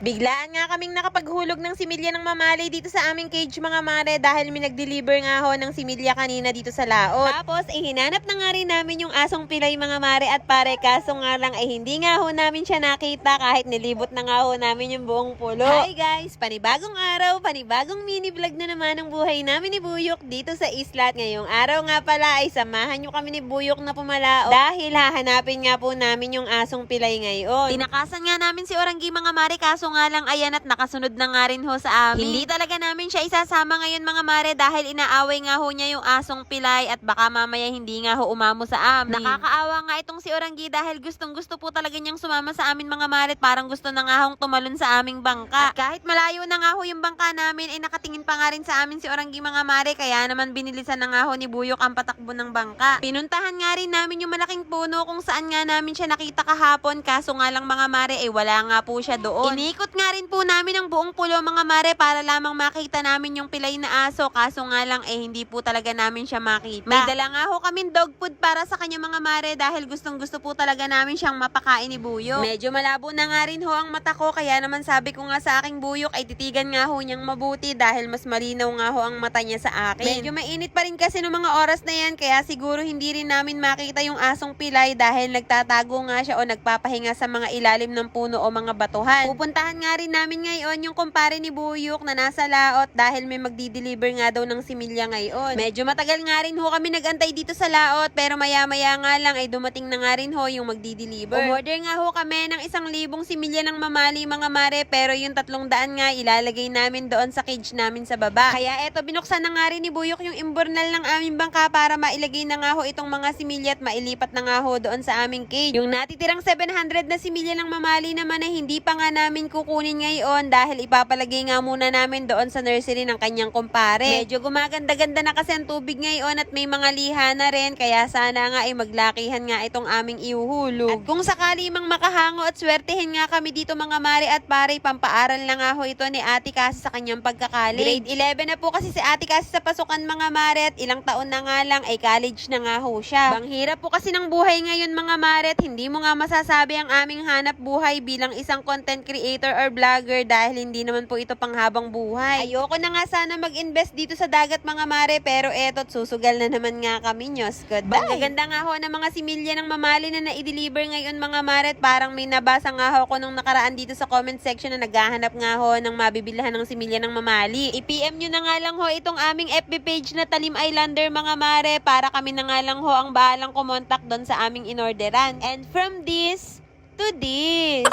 Biglaan nga kaming nakapaghulog ng similya ng mamali dito sa aming cage mga mare dahil may nag-deliver nga ho ng similya kanina dito sa laot. Tapos hinanap na nga rin namin yung asong pilay mga mare at pare, kaso nga lang ay hindi nga ho namin siya nakita kahit nilibot na nga ho namin yung buong pulo. Hi guys! Panibagong araw, panibagong mini vlog na naman ang buhay namin ni Buyok dito sa isla. At ngayong araw nga pala ay samahan nyo kami ni Buyok na pumalaot dahil hahanapin nga po namin yung asong pilay ngayon. Tinakasan nga namin si Oranggi mga mare, kaso nga lang ayan at nakasunod na nga rin ho sa amin. Hindi talaga namin siya isasama ngayon mga mare dahil inaaway nga ho niya yung asong pilay at baka mamaya hindi nga ho umamo sa amin. Nakakaawa nga itong si Oranggi dahil gustong gusto po talaga niyang sumama sa amin mga mare, parang gusto na nga hong tumalon sa aming bangka. At kahit malayo na nga ho yung bangka namin ay nakatingin pa nga rin sa amin si Oranggi mga mare, kaya naman binilisan na nga ho ni Buyok ang patakbo ng bangka. Pinuntahan nga rin namin yung malaking puno kung saan nga namin siya nakita kahapon, kaso nga lang mga mare ay wala nga po siya doon. Inikot nga rin po namin ang buong pulo mga mare para lamang makita namin yung pilay na aso, kaso nga lang hindi po talaga namin siya makita. May dala nga ho kaming dog food para sa kanya mga mare dahil gustong gusto po talaga namin siyang mapakain ni Buyok. Medyo malabo na nga rin ho ang mata ko, kaya naman sabi ko nga sa aking Buyok ay titigan nga ho niyang mabuti dahil mas malinaw nga ho ang mata niya sa akin. Medyo mainit pa rin kasi noong mga oras na yan, kaya siguro hindi rin namin makita yung asong pilay dahil nagtatago nga siya o nagpapahinga sa mga ilalim ng puno o mga batuhan. Pupuntahan nga rin namin ngayon yung kumpare ni Buyok na nasa laot dahil may magdi-deliver nga daw ng similya ngayon. Medyo matagal nga rin ho kami nagantay dito sa laot, pero maya-maya nga lang ay dumating na nga rin ho yung magdi-deliver. Umorder nga ho kami ng 1,000 similya ng mamali mga mare, pero yung 300 nga ilalagay namin doon sa cage namin sa baba. Kaya eto, binuksan na nga rin ni Buyok yung imbornal ng aming bangka para mailagay na nga ho itong mga similya at mailipat na nga ho doon sa aming cage. Yung natitirang 700 na similya ng mamali naman ay hindi pa nga namin kukunin ngayon dahil ipapalagay nga muna namin doon sa nursery ng kanyang kumpare. Medyo gumaganda-ganda na kasi ang tubig ngayon at may mga liha na rin, kaya sana nga ay maglakihan nga itong aming ihuhulog. At kung sakali mang makahango at swertehin nga kami dito mga mare at pare, pampaaral na nga ho ito ni Ate Kasi sa kanyang pagka-college. Grade 11 na po kasi si Ate Kasi sa pasukan mga mare at ilang taon na nga lang ay college na nga ho siya. Bang hirap po kasi ng buhay ngayon mga mare at hindi mo nga masasabi ang aming hanap buhay bilang isang content creator or vlogger dahil hindi naman po ito panghabang buhay. Ayoko na nga sana mag-invest dito sa dagat mga mare, pero eto't susugal na naman nga kami, Diyos ko. Ganda nga ho ng mga similya ng mamali na na-deliver ngayon mga mare at parang may nabasa nga ho ko nung nakaraan dito sa comment section na naghahanap nga ho ng mabibilhan ng similya ng mamali. I-PM nyo na nga lang ho itong aming FB page na Talim Islander mga mare para kami na nga lang ho ang bahalang kumontak doon sa aming inorderan. And from this to this.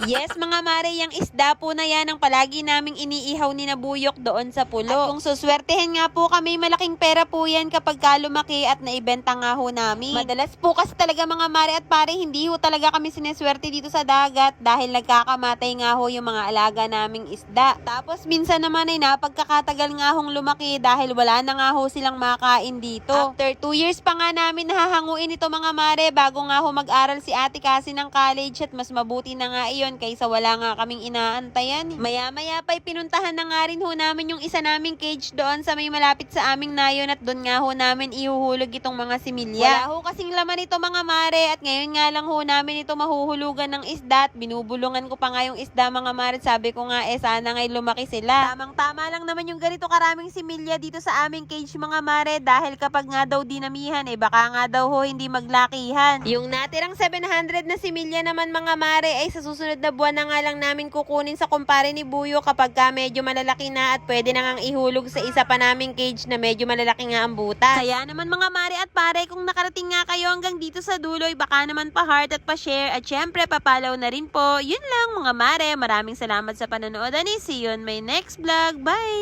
Yes mga mare, yung isda po na yan ang palagi naming iniihaw ni Buyok doon sa pulo. At kung suswertehin nga po kami, malaking pera po yan kapag lumaki at naibenta nga ho namin. Madalas po kasi talaga mga mare at pare, hindi ho talaga kami sineswerte dito sa dagat dahil nagkakamatay nga ho yung mga alaga naming isda. Tapos minsan naman ay napagkakatagal nga hong lumaki dahil wala na nga ho silang makain dito. After 2 years pa nga namin nahahanguin ito mga mare bago nga ho mag-aral si Ate Kasi ng college at mas mabuti na nga iyon kaysa wala nga kaming inaantayan. Maya-maya pa'y pinuntahan na nga rin ho namin yung isa naming cage doon sa may malapit sa aming nayon at doon nga ho namin ihuhulog itong mga similya. Wala ho kasing laman ito mga mare at ngayon nga lang ho namin ito mahuhulugan ng isda at binubulungan ko pa nga yung isda mga mare. Sabi ko nga sana ngay lumaki sila. Tamang-tama lang naman yung ganito karaming similya dito sa aming cage mga mare dahil kapag nga daw dinamihan baka nga daw ho hindi maglakihan. Yung natirang 700 na similya naman mga mare ay sa susunod na buwan na nga lang namin kukunin sa kumpare ni Buyo kapag ka medyo malalaki na at pwede na ngang ihulog sa isa pa naming cage na medyo malalaki nga ang butas. Kaya naman mga mare at pare, kung nakarating nga kayo hanggang dito sa duloy, baka naman pa-heart at pa-share at syempre papalaw na rin po. Yun lang mga mare, maraming salamat sa panonood and see you on my next vlog. Bye!